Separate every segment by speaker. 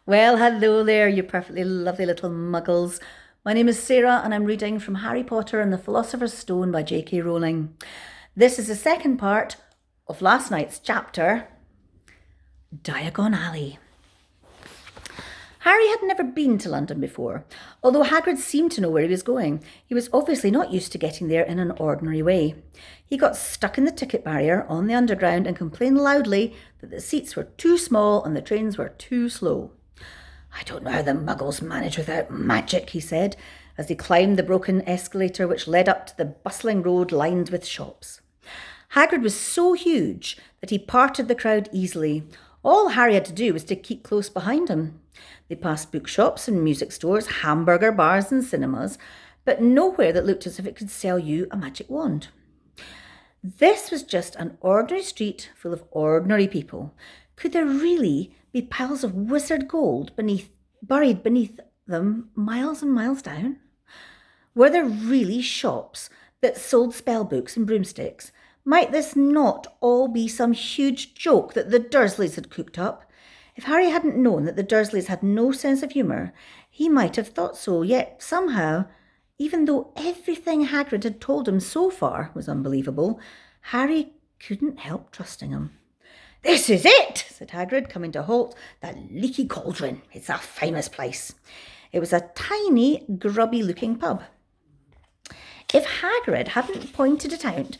Speaker 1: Well, hello there, you perfectly lovely little muggles. My name is Sarah, and I'm reading from Harry Potter and the Philosopher's Stone by J.K Rowling. This is the second part of last night's chapter, Diagon Alley. Harry had never been to London before. Although Hagrid seemed to know where he was going, he was obviously not used to getting there in an ordinary way. He got stuck in the ticket barrier on the underground and complained loudly that the seats were too small and the trains were too slow. "I don't know how the muggles manage without magic," he said, as he climbed the broken escalator which led up to the bustling road lined with shops. Hagrid was so huge that he parted the crowd easily. All Harry had to do was to keep close behind him. They passed bookshops and music stores, hamburger bars and cinemas, but nowhere that looked as if it could sell you a magic wand. This was just an ordinary street full of ordinary people. Could there really be piles of wizard gold buried beneath them miles and miles down? Were there really shops that sold spell books and broomsticks? Might this not all be some huge joke that the Dursleys had cooked up? If Harry hadn't known that the Dursleys had no sense of humour, he might have thought so, yet somehow, even though everything Hagrid had told him so far was unbelievable, Harry couldn't help trusting him. "This is it," said Hagrid, coming to a halt. "The Leaky Cauldron. It's a famous place." It was a tiny, grubby-looking pub. If Hagrid hadn't pointed it out,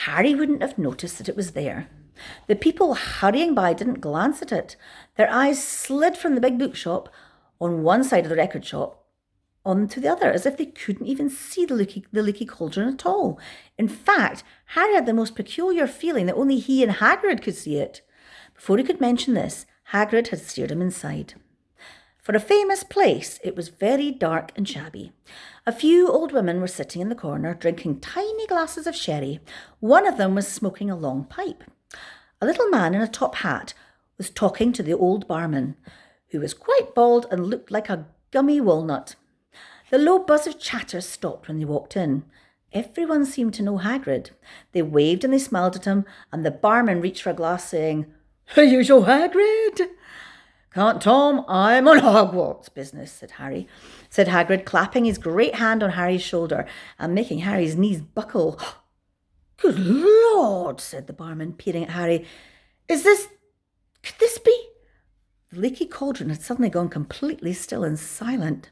Speaker 1: Harry wouldn't have noticed that it was there. The people hurrying by didn't glance at it. Their eyes slid from the big bookshop on one side of the record shop onto the other, as if they couldn't even see the leaky cauldron at all. In fact, Harry had the most peculiar feeling that only he and Hagrid could see it. Before he could mention this, Hagrid had steered him inside. For a famous place, it was very dark and shabby. A few old women were sitting in the corner, drinking tiny glasses of sherry. One of them was smoking a long pipe. A little man in a top hat was talking to the old barman, who was quite bald and looked like a gummy walnut. The low buzz of chatter stopped when they walked in. Everyone seemed to know Hagrid. They waved and they smiled at him, and the barman reached for a glass, saying, "The usual Hagrid." "Can't Tom, I'm on Hogwarts business," said Hagrid, clapping his great hand on Harry's shoulder and making Harry's knees buckle. "Good Lord," said the barman, peering at Harry. Could this be?" The leaky cauldron had suddenly gone completely still and silent.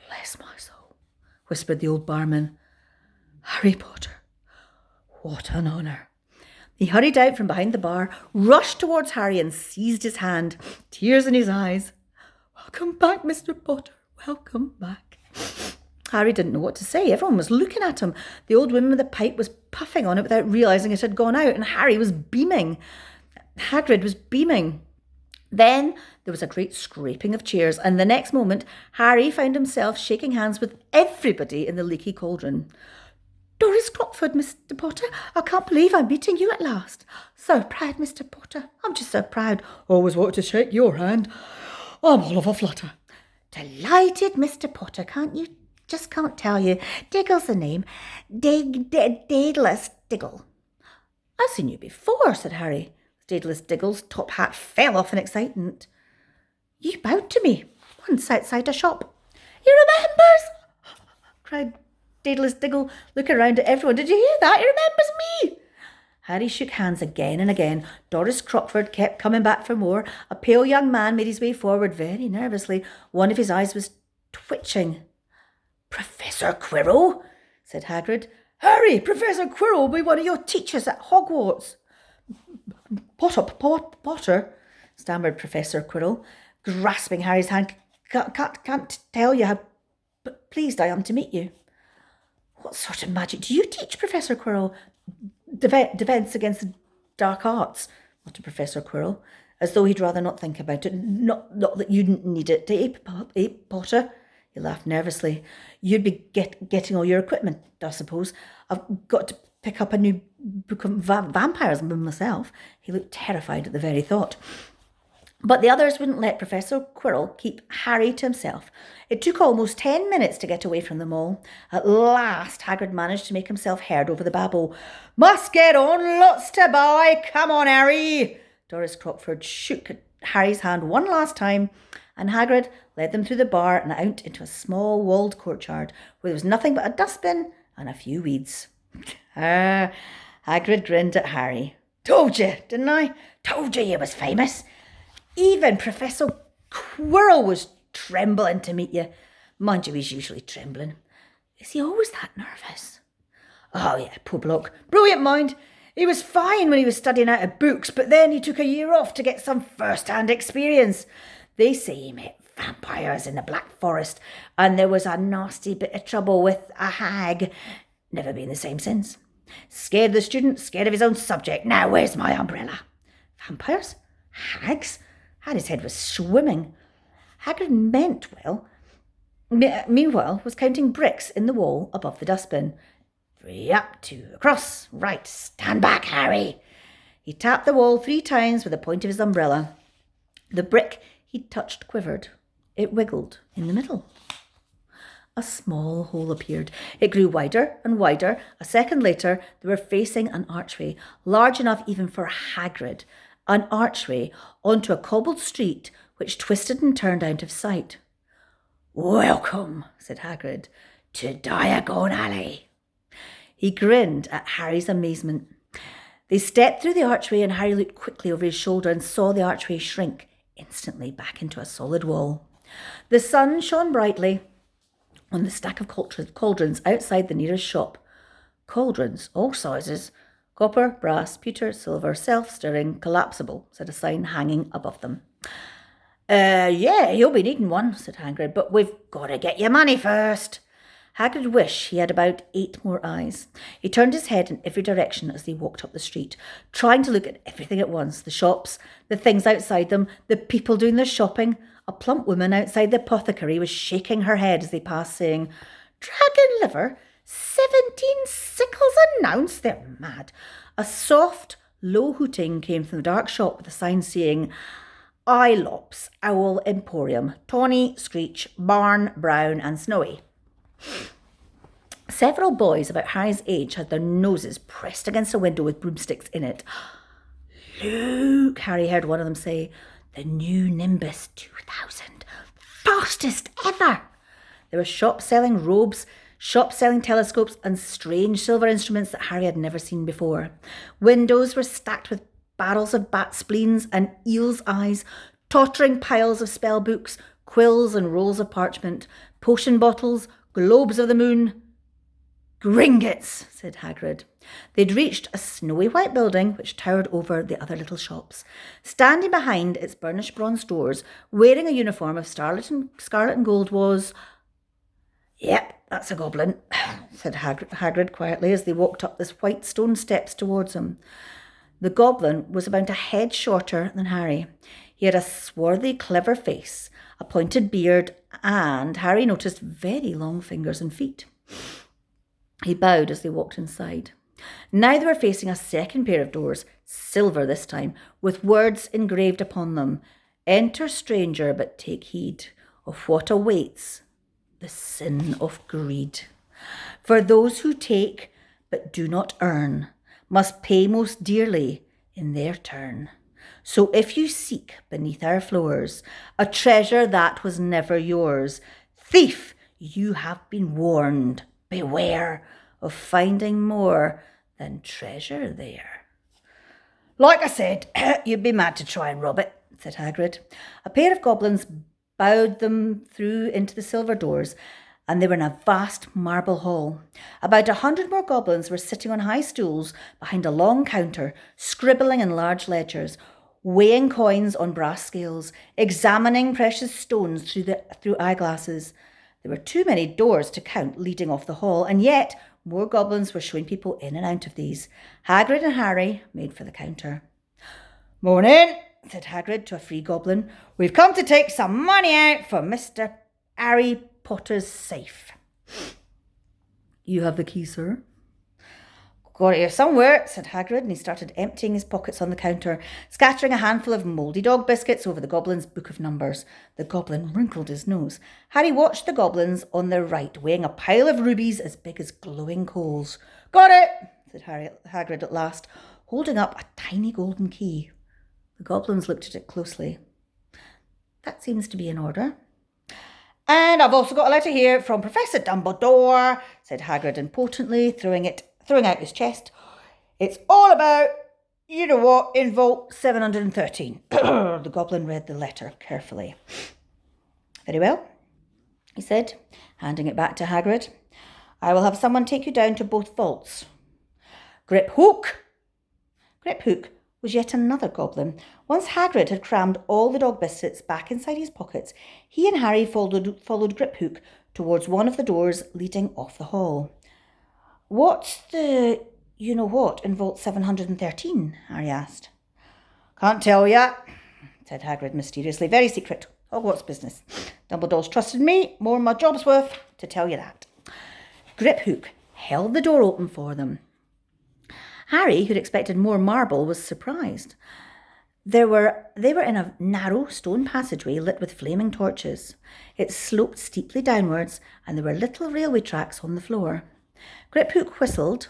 Speaker 1: "Bless my soul," whispered the old barman. "Harry Potter, what an honour." He hurried out from behind the bar, rushed towards Harry and seized his hand, tears in his eyes. "Welcome back, Mr. Potter, welcome back." Harry didn't know what to say. Everyone was looking at him. The old woman with the pipe was puffing on it without realising it had gone out, and Harry was beaming. Hagrid was beaming. Then there was a great scraping of chairs, and the next moment Harry found himself shaking hands with everybody in the leaky cauldron. "Doris Crockford, Mr. Potter. I can't believe I'm meeting you at last. So proud, Mr. Potter. I'm just so proud. Always wanted to shake your hand. I'm all of a flutter." "Delighted, Mr. Potter. Can't tell you. Diggle's the name. Daedalus Diggle." "I've seen you before," said Harry. Daedalus Diggle's top hat fell off in excitement. "You bowed to me once outside a shop." "He remembers!" cried Daedalus Diggle, looking around at everyone. "Did you hear that? He remembers me!" Harry shook hands again and again. Doris Crockford kept coming back for more. A pale young man made his way forward very nervously. One of his eyes was twitching. "Professor Quirrell," said Hagrid. "Harry, Professor Quirrell will be one of your teachers at Hogwarts." Potter, stammered Professor Quirrell, grasping Harry's hand. Can't tell you how pleased I am to meet you." "What sort of magic do you teach, Professor Quirrell?" Defence against the dark arts," muttered Professor Quirrell, as though he'd rather not think about it. Not that you need it, Potter?" He laughed nervously. "You'd be getting all your equipment, I suppose. I've got to pick up a new book on vampires myself." He looked terrified at the very thought. But the others wouldn't let Professor Quirrell keep Harry to himself. It took almost 10 minutes to get away from them all. At last, Hagrid managed to make himself heard over the babble. "Must get on, lots to buy. Come on, Harry." Doris Crockford shook Harry's hand one last time, and Hagrid led them through the bar and out into a small walled courtyard where there was nothing but a dustbin and a few weeds. Hagrid grinned at Harry. Told you, didn't I? Told you was famous. Even Professor Quirrell was trembling to meet you. Mind you, he's usually trembling. Is he always that nervous? Oh yeah, poor bloke. Brilliant mind. He was fine when he was studying out of books, but then he took a year off to get some first-hand experience. They say he met vampires in the Black Forest, and there was a nasty bit of trouble with a hag. Never been the same since. Scared of the student, scared of his own subject. Now where's my umbrella? Vampires? Hags? Harry's head was swimming. Hagrid meant well. Meanwhile, was counting bricks in the wall above the dustbin. 3 up, 2 across. Right, stand back, Harry. He tapped the wall 3 times with the point of his umbrella. The brick he'd touched quivered. It wiggled in the middle. A small hole appeared. It grew wider and wider. A second later, they were facing an archway, large enough even for Hagrid. An archway onto a cobbled street which twisted and turned out of sight. Welcome, said Hagrid, to Diagon Alley. He grinned at Harry's amazement. They stepped through the archway and Harry looked quickly over his shoulder and saw the archway shrink instantly back into a solid wall. The sun shone brightly on the stack of cauldrons outside the nearest shop. Cauldrons, all sizes, copper, brass, pewter, silver, self-stirring, collapsible, said a sign hanging above them. Yeah, you'll be needing one, said Hagrid, but we've got to get your money first. Hagrid wished he had about 8 more eyes. He turned his head in every direction as they walked up the street, trying to look at everything at once, the shops, the things outside them, the people doing their shopping. A plump woman outside the apothecary was shaking her head as they passed, saying, Dragon liver, 17 sickles an ounce, they're mad. A soft, low hooting came from the dark shop with a sign saying, Ilops, Owl Emporium, Tawny, Screech, Barn, Brown and Snowy. Several boys about Harry's age had their noses pressed against a window with broomsticks in it. Look, Harry heard one of them say, the new Nimbus 2000, fastest ever. There were shops selling robes, shops selling telescopes and strange silver instruments that Harry had never seen before. Windows were stacked with barrels of bat spleens and eel's eyes, tottering piles of spell books, quills and rolls of parchment, potion bottles, globes of the moon. Gringotts, said Hagrid. They'd reached a snowy white building which towered over the other little shops. Standing behind its burnished bronze doors, wearing a uniform of scarlet and gold was... Yep, that's a goblin, said Hagrid quietly as they walked up this white stone steps towards him. The goblin was about a head shorter than Harry. He had a swarthy, clever face, a pointed beard, and Harry noticed very long fingers and feet. He bowed as they walked inside. Now they were facing a second pair of doors, silver this time, with words engraved upon them. Enter stranger, but take heed of what awaits, the sin of greed. For those who take, but do not earn, must pay most dearly in their turn. So if you seek beneath our floors a treasure that was never yours, thief, you have been warned. Beware of finding more than treasure there. Like I said, you'd be mad to try and rob it, said Hagrid. A pair of goblins bowed them through into the silver doors, and they were in a vast marble hall. About 100 more goblins were sitting on high stools behind a long counter, scribbling in large ledgers, weighing coins on brass scales, examining precious stones through eyeglasses. There were too many doors to count leading off the hall, and yet more goblins were showing people in and out of these. Hagrid and Harry made for the counter. Morning, said Hagrid to a free goblin. We've come to take some money out for Mr. Harry Potter's safe. You have the key, sir? Got it here somewhere, said Hagrid, and he started emptying his pockets on the counter, scattering a handful of mouldy dog biscuits over the goblin's book of numbers. The goblin wrinkled his nose. Harry watched the goblins on their right, weighing a pile of rubies as big as glowing coals. Got it, said Hagrid at last, holding up a tiny golden key. The goblins looked at it closely. That seems to be in order. And I've also got a letter here from Professor Dumbledore, said Hagrid importantly, throwing out his chest. It's all about, you know what, in Vault 713. The goblin read the letter carefully. Very well, he said, handing it back to Hagrid. I will have someone take you down to both vaults. Griphook! Griphook was yet another goblin. Once Hagrid had crammed all the dog biscuits back inside his pockets, he and Harry followed Griphook towards one of the doors leading off the hall. What's the you-know-what in Vault 713? Harry asked. Can't tell yet, said Hagrid mysteriously. Very secret. Hogwarts business. Dumbledore's trusted me. More than my job's worth to tell you that. Griphook held the door open for them. Harry, who'd expected more marble, was surprised. They were in a narrow stone passageway lit with flaming torches. It sloped steeply downwards, and there were little railway tracks on the floor. Griphook whistled,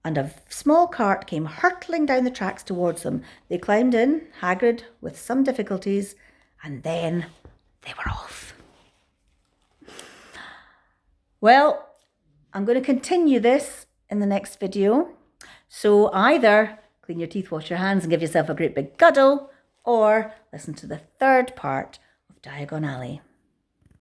Speaker 1: and a small cart came hurtling down the tracks towards them. They climbed in, Hagrid with some difficulties, and then they were off. Well, I'm going to continue this in the next video. So either clean your teeth, wash your hands and give yourself a great big cuddle, or listen to the third part of Diagon Alley.